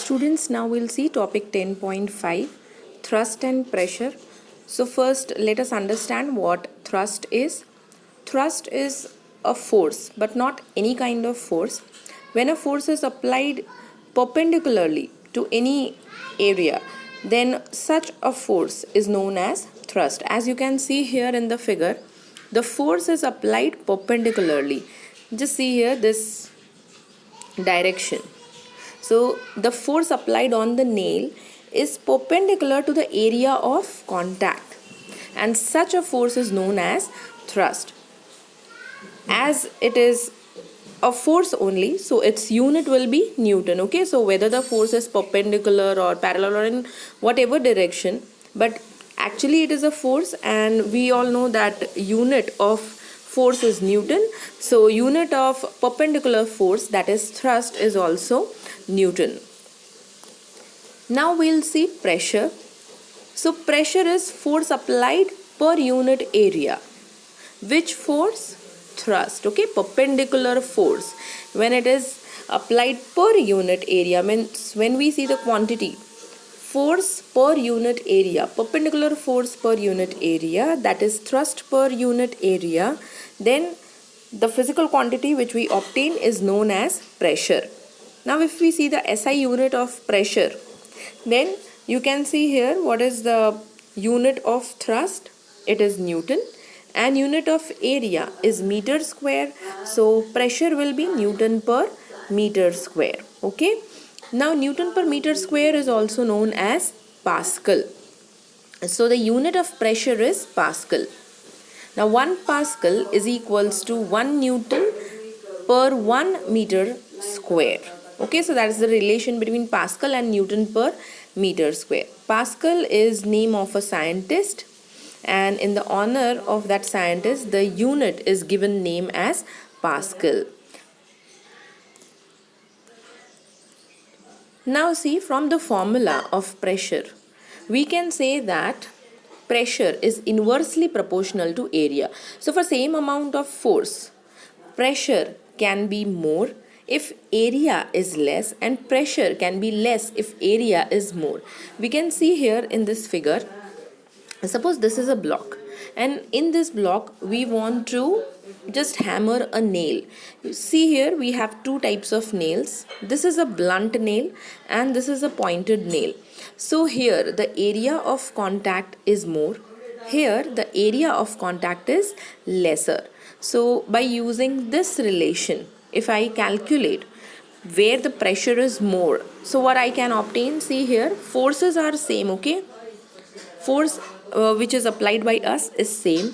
Students, now we'll see topic 10.5, thrust and pressure. So first let us understand what thrust is. Thrust is a force, but not any kind of force. When a force is applied perpendicularly to any area, then such a force is known as thrust. As you can see here in the figure, the force is applied perpendicularly. Just see here this direction. So the force applied on the nail is perpendicular to the area of contact, and such a force is known as thrust. As it is a force only, so its unit will be Newton. Okay, so whether the force is perpendicular or parallel or in whatever direction, but actually it is a force, and we all know that unit of force is Newton. So unit of perpendicular force, that is thrust, is also Newton. Now we'll see pressure. So pressure is force applied per unit area. Which force? Thrust. Okay, perpendicular force. When it is applied per unit area, means when we see the quantity force per unit area, perpendicular force per unit area, that is thrust per unit area, then the physical quantity which we obtain is known as pressure. Now if we see the SI unit of pressure, then you can see here what is the unit of thrust. It is Newton, and unit of area is meter square. So pressure will be Newton per meter square. Okay. Now Newton per meter square is also known as Pascal. So the unit of pressure is Pascal. Now 1 Pascal is equals to 1 Newton per 1 meter square. Okay, so that is the relation between Pascal and Newton per meter square. Pascal is name of a scientist, and in the honor of that scientist, the unit is given name as Pascal. Now see, from the formula of pressure, we can say that pressure is inversely proportional to area. So for same amount of force, pressure can be more if area is less, and pressure can be less if area is more. We can see here in this figure, suppose this is a block, and in this block we want to just hammer a nail. You see here we have two types of nails. This is a blunt nail and this is a pointed nail. So here the area of contact is more, here the area of contact is lesser. So by using this relation, if I calculate where the pressure is more, so what I can obtain, see here forces are same. Okay, force which is applied by us is same,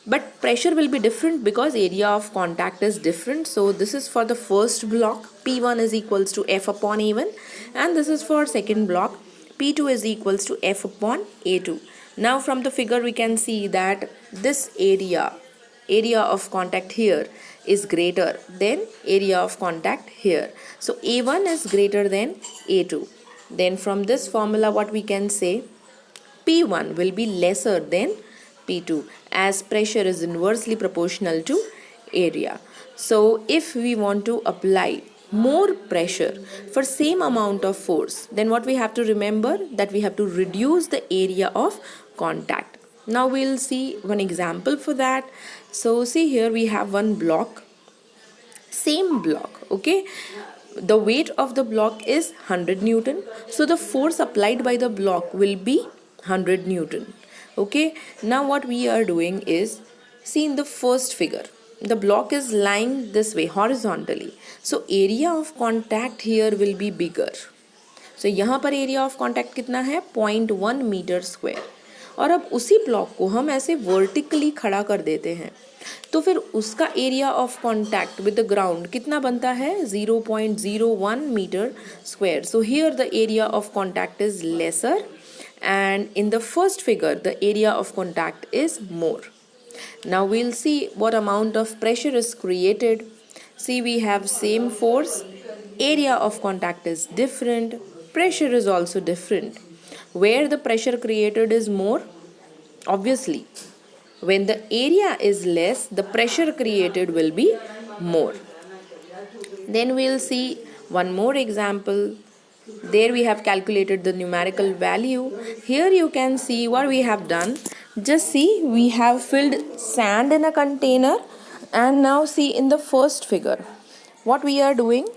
but pressure will be different because area of contact is different. So this is for the first block, P1 is equals to F upon A1, and this is for second block, P2 is equals to F upon A2. Now from the figure we can see that this area of contact here is greater than area of contact here. So A1 is greater than A2. Then from this formula what we can say, P1 will be lesser than P2, as pressure is inversely proportional to area. So if we want to apply more pressure for same amount of force, then what we have to remember, that we have to reduce the area of contact. Now we'll see one example for that. So see here we have one block, same block. Okay, the weight of the block is 100 Newton, so the force applied by the block will be 100 Newton. Okay, now what we are doing is, see in the first figure, the block is lying this way horizontally, so area of contact here will be bigger. So यहाँ पर area of contact कितना है, 0.1 metre square, और अब उसी block को हम ऐसे वर्टिकली खड़ा कर देते हैं, तो फिर उसका area of contact with the ground कितना बनता है, 0.01 metre square. So here the area of contact is lesser, and in the first figure the area of contact is more. Now we'll see what amount of pressure is created. See, we have same force, area of contact is different, pressure is also different. Where the pressure created is more, obviously when the area is less, the pressure created will be more. Then we'll see one more example. There we have calculated the numerical value. Here you can see what we have done. Just see, we have filled sand in a container, and now see in the first figure what we are doing.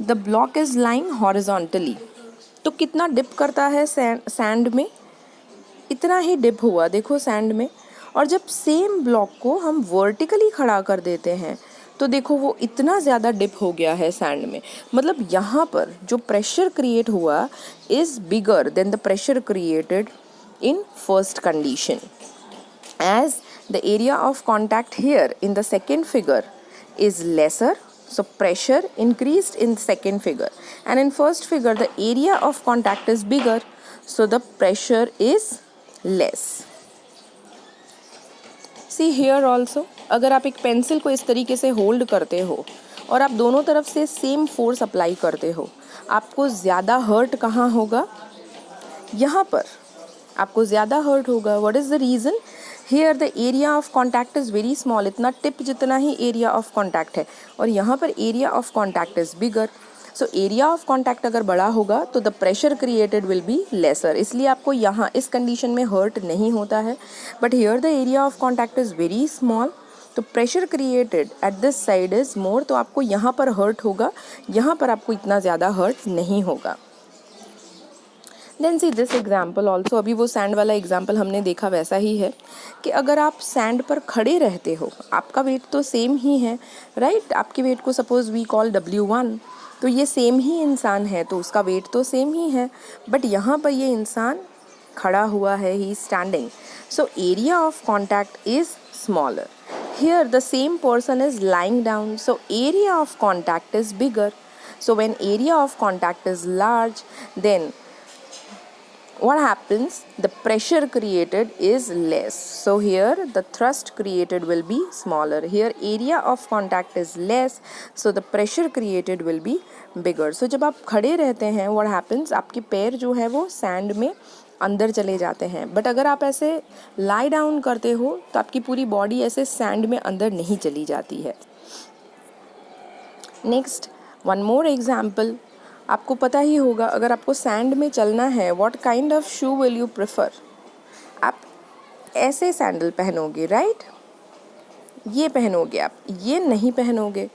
The block is lying horizontally. तो कितना dip करता है sand में, इतना ही dip हुआ देखो sand में। और जब सेम ब्लॉक को हम वर्टिकली खड़ा कर देते हैं तो देखो वो इतना ज़्यादा डिप हो गया है सैंड में। मतलब यहाँ पर जो प्रेशर क्रिएट हुआ is bigger than the pressure created in first condition, as the area of contact here in the second figure is lesser, so pressure increased in second figure, and in first figure the area of contact is bigger, so the pressure is less. See here also, अगर आप एक pencil को इस तरीके से hold करते हो और आप दोनों तरफ से सेम फोर्स अप्लाई करते हो, आपको ज़्यादा हर्ट कहाँ होगा? यहाँ पर आपको ज़्यादा हर्ट होगा। What is the reason? Here the area of contact is very small, इतना टिप जितना ही एरिया ऑफ कॉन्टैक्ट है, और यहाँ पर area of contact is bigger. So area of contact अगर बड़ा होगा तो the pressure created will be lesser, इसलिए आपको यहाँ इस कंडीशन में हर्ट नहीं होता है। But here the area of contact is very small, तो pressure created at this side is more, तो आपको यहाँ पर हर्ट होगा, यहाँ पर आपको इतना ज़्यादा हर्ट नहीं होगा। Then see this example also, अभी वो सैंड वाला एग्जाम्पल हमने देखा वैसा ही है कि अगर आप सैंड पर खड़े रहते हो, आपका वेट तो सेम ही है, राइट? आपके वेट को सपोज वी कॉल W1, तो ये सेम ही इंसान है तो उसका वेट तो सेम ही है, बट यहाँ पर ये इंसान खड़ा हुआ है, he standing, so area of contact is smaller. Here the same person is lying down, so area of contact is bigger. So when area of contact is large, then what happens? The pressure created is less, so here the thrust created will be smaller. Here area of contact is less, so the pressure created will be bigger. So जब आप खड़े रहते हैं, what happens? आपके पैर जो है वो सैंड में अंदर चले जाते हैं, बट अगर आप ऐसे लाई डाउन करते हो तो आपकी पूरी बॉडी ऐसे सैंड में अंदर नहीं चली जाती है। नेक्स्ट, वन मोर एग्जाम्पल, आपको पता ही होगा अगर आपको सैंड में चलना है, what kind of shoe will you prefer? आप ऐसे सैंडल पहनोगे, राइट? ये पहनोगे आप, ये नहीं पहनोगे,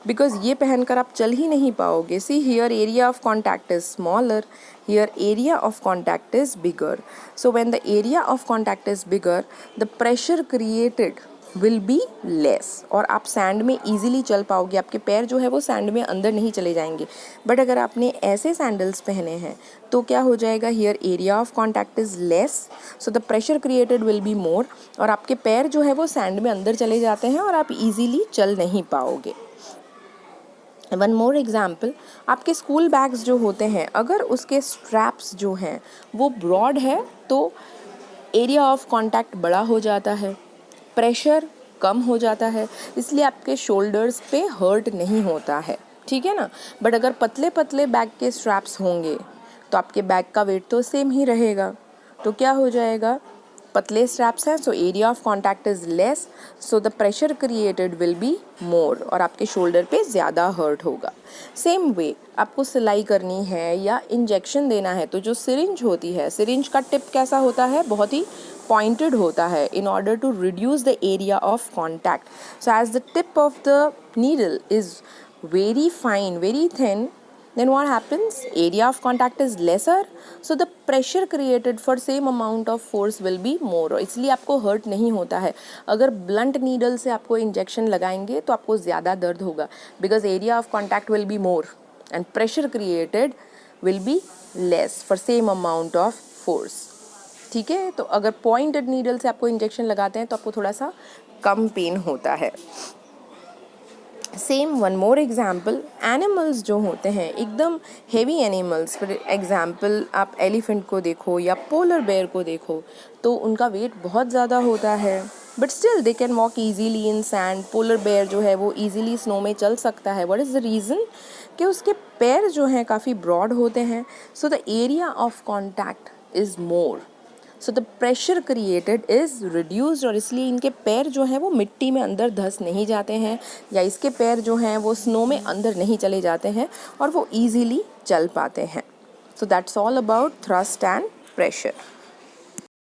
बिकॉज ये पहनकर आप चल ही नहीं पाओगे। See here area of contact is smaller, here area of contact is bigger. So when the area of contact is bigger, the pressure created will be less, और आप सैंड में ईजिली चल पाओगे, आपके पैर जो है वो सैंड में अंदर नहीं चले जाएंगे। बट अगर आपने ऐसे सैंडल्स पहने हैं तो क्या हो जाएगा? Here area of contact is less, so the pressure created will be more, और आपके पैर जो है वो सैंड में अंदर चले जाते हैं और आप ईजिली चल नहीं पाओगे। वन मोर एग्जाम्पल, आपके स्कूल बैग्स जो होते हैं, अगर उसके स्ट्रैप्स जो हैं वो ब्रॉड है तो एरिया ऑफ कॉन्टैक्ट बड़ा हो जाता है, प्रेशर कम हो जाता है, इसलिए आपके शोल्डर्स पे हर्ट नहीं होता है, ठीक है ना? बट अगर पतले पतले बैग के स्ट्रैप्स होंगे तो आपके बैग का वेट तो सेम ही रहेगा, तो क्या हो जाएगा? पतले स्ट्रैप्स हैं, सो area of contact is less, so the pressure created will be more, और आपके शोल्डर पे ज़्यादा हर्ट होगा। सेम वे आपको सिलाई करनी है या इंजेक्शन देना है तो जो सिरिंज होती है, सिरिंज का टिप कैसा होता है? बहुत ही पॉइंटेड होता है, in order to reduce the area of contact. So as the tip of the needle is very fine, very thin, then what happens? Area of contact is lesser, so the pressure created for same amount of force will be more. इसलिए आपको hurt नहीं होता है। अगर blunt needle से आपको injection लगाएंगे तो आपको ज़्यादा दर्द होगा, because area of contact will be more and pressure created will be less for same amount of force, ठीक है? तो अगर पॉइंटेड नीडल से आपको इंजेक्शन लगाते हैं तो आपको थोड़ा सा कम पेन होता है। Same one more example, animals जो होते हैं एकदम हेवी एनिमल्स, फॉर एग्जाम्पल आप एलिफेंट को देखो या पोलर बेयर को देखो, तो उनका वेट बहुत ज़्यादा होता है, but still they can walk easily in sand. Polar bear जो है वो ईजीली स्नो में चल सकता है। What is the reason? कि उसके पैर जो हैं काफ़ी ब्रॉड होते हैं, so the area of contact is more, so the pressure created is reduced, और इसलिए इनके पैर जो हैं वो मिट्टी में अंदर धंस नहीं जाते हैं, या इसके पैर जो हैं वो स्नो में अंदर नहीं चले जाते हैं और वो ईजीली चल पाते हैं। So that's all about thrust and pressure.